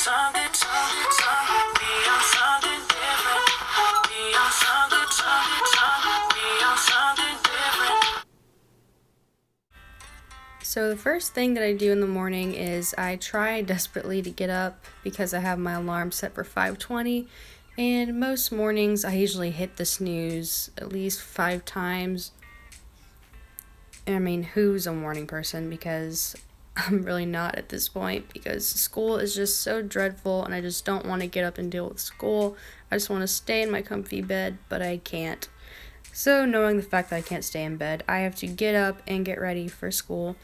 Something, something, something, be on something different. Be on something, something, something, be on something different. So the first thing that I do in the morning is I try desperately to get up because I have my alarm set for 5:20, and most mornings I usually hit the snooze at least 5 times. And I mean, who's a morning person? Because I'm really not at this point, because school is just so dreadful and I just don't want to get up and deal with school. I just want to stay in my comfy bed, but I can't. So knowing the fact that I can't stay in bed, I have to get up and get ready for school.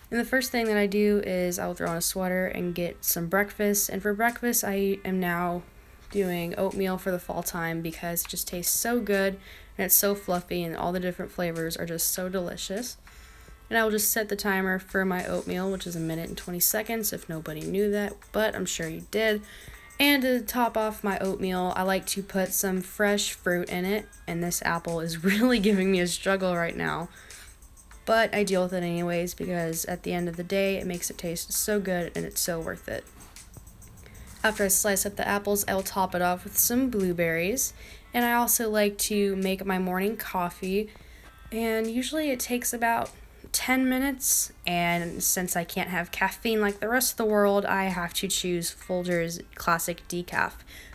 And the first thing that I do is I'll throw on a sweater and get some breakfast. And for breakfast, I am now doing oatmeal for the fall time because it just tastes so good and it's so fluffy and all the different flavors are just so delicious. And I will just set the timer for my oatmeal, which is 1 minute and 20 seconds if nobody knew that, but I'm sure you did. And to top off my oatmeal, I like to put some fresh fruit in it, and this apple is really giving me a struggle right now. But I deal with it anyways because at the end of the day, it makes it taste so good and it's so worth it. After I slice up the apples, I will top it off with some blueberries. And I also like to make my morning coffee. And usually it takes about 10 minutes. And since I can't have caffeine like the rest of the world, I have to choose Folgers Classic Decaf.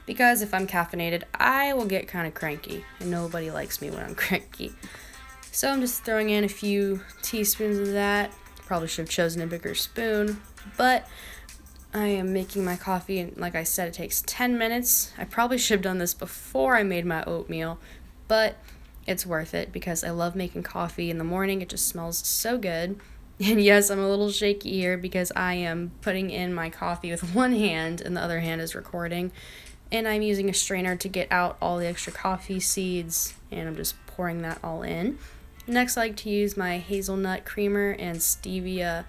Because if I'm caffeinated, I will get kind of cranky. And nobody likes me when I'm cranky. So I'm just throwing in a few teaspoons of that. Probably should have chosen a bigger spoon. But I am making my coffee, and like I said, it takes 10 minutes. I probably should have done this before I made my oatmeal, but it's worth it because I love making coffee in the morning. It just smells so good. And yes, I'm a little shaky here because I am putting in my coffee with one hand and the other hand is recording. And I'm using a strainer to get out all the extra coffee seeds, and I'm just pouring that all in. Next, I like to use my hazelnut creamer and stevia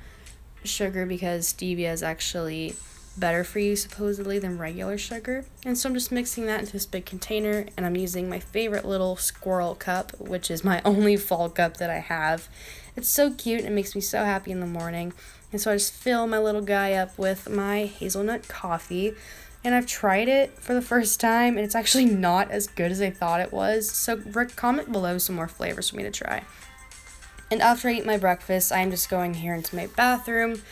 sugar because stevia is actually better for you supposedly than regular sugar. And so I'm just mixing that into this big container, and I'm using my favorite little squirrel cup, which is my only fall cup that I have. It's so cute and it makes me so happy in the morning. And so I just fill my little guy up with my hazelnut coffee. And I've tried it for the first time, and it's actually not as good as I thought it was. So comment below some more flavors for me to try. And after I eat my breakfast, I'm just going here into my bathroom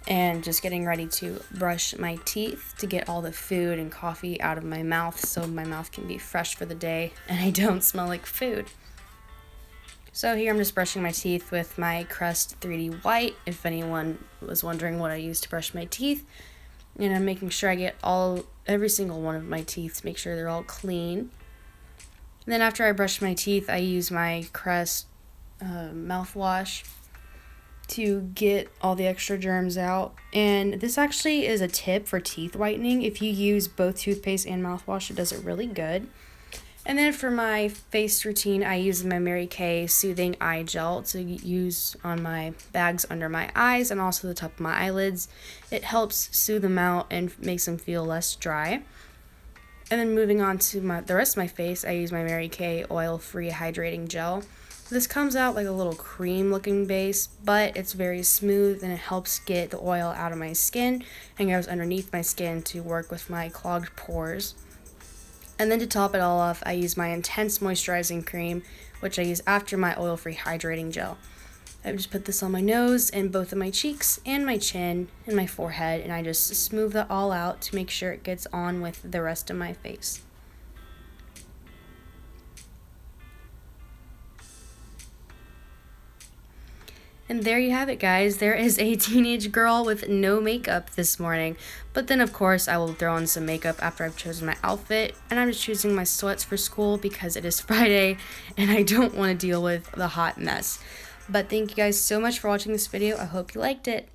and just getting ready to brush my teeth to get all the food and coffee out of my mouth so my mouth can be fresh for the day and I don't smell like food. So here I'm just brushing my teeth with my Crest 3D White, if anyone was wondering what I use to brush my teeth. And I'm making sure I get every single one of my teeth to make sure they're all clean. And then after I brush my teeth, I use my Crest mouthwash to get all the extra germs out. And this actually is a tip for teeth whitening. If you use both toothpaste and mouthwash, it does it really good. And then for my face routine, I use my Mary Kay Soothing Eye Gel to use on my bags under my eyes and also the top of my eyelids. It helps soothe them out and makes them feel less dry. And then moving on to the rest of my face, I use my Mary Kay Oil-Free Hydrating Gel. This comes out like a little cream-looking base, but it's very smooth and it helps get the oil out of my skin and goes underneath my skin to work with my clogged pores. And then to top it all off, I use my Intense Moisturizing Cream, which I use after my oil-free hydrating gel. I just put this on my nose and both of my cheeks and my chin and my forehead, and I just smooth that all out to make sure it gets on with the rest of my face. And there you have it, guys. There is a teenage girl with no makeup this morning. But then, of course, I will throw on some makeup after I've chosen my outfit. And I'm just choosing my sweats for school because it is Friday and I don't want to deal with the hot mess. But thank you guys so much for watching this video. I hope you liked it.